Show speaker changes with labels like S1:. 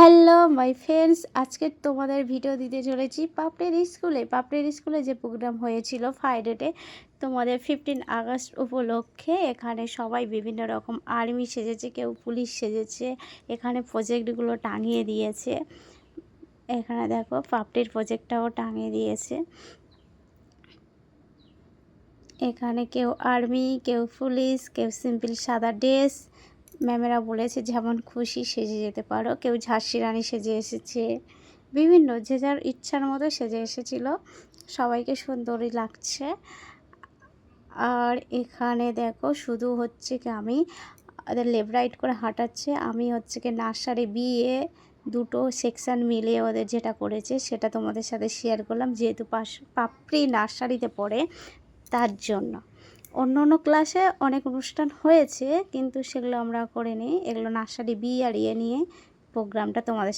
S1: Hello my friends, আজকে তোমাদের video দিতে চলেছি পাপড়ির স্কুলে যে প্রোগ্রাম হয়েছিল ফ্রাইডেতে তোমাদের 15 আগস্ট উপলক্ষে। এখানে সবাই বিভিন্ন রকম আর্মি সেজেছে, কেউ পুলিশ সেজেছে। এখানে প্রজেক্টগুলো টাঙিয়ে দিয়েছে। এখানে দেখো পাপড়ির প্রজেক্টটাও টাঙিয়ে দিয়েছে। এখানে কেউ আর্মি, কেউ পুলিশ, কেউ সিম্পল সাদা ড্রেস। ম্যামেরা বলেছে যেমন খুশি সেজে যেতে পারো। কেউ ঝাঁসি রানী সেজে এসেছে, বিভিন্ন যে যার ইচ্ছার মতো সেজে এসেছিল। সবাইকে সুন্দরই লাগছে। আর এখানে দেখো শুধু হচ্ছে কি আমি ওদের লেফট রাইট করে হাঁটাচ্ছে। আমি হচ্ছে কি নার্সারি বিয়ে দুটো সেকশান মিলিয়ে ওদের যেটা করেছে সেটা তোমাদের সাথে শেয়ার করলাম, যেহেতু পাপড়ি নার্সারিতে পড়ে তার জন্য। অন্য অন্য ক্লাসে অনেক অনুষ্ঠান হয়েছে কিন্তু সেগুলো আমরা করিনি। এগুলো নার্সারি বি আর ইয়ে নিয়ে প্রোগ্রামটা তোমাদের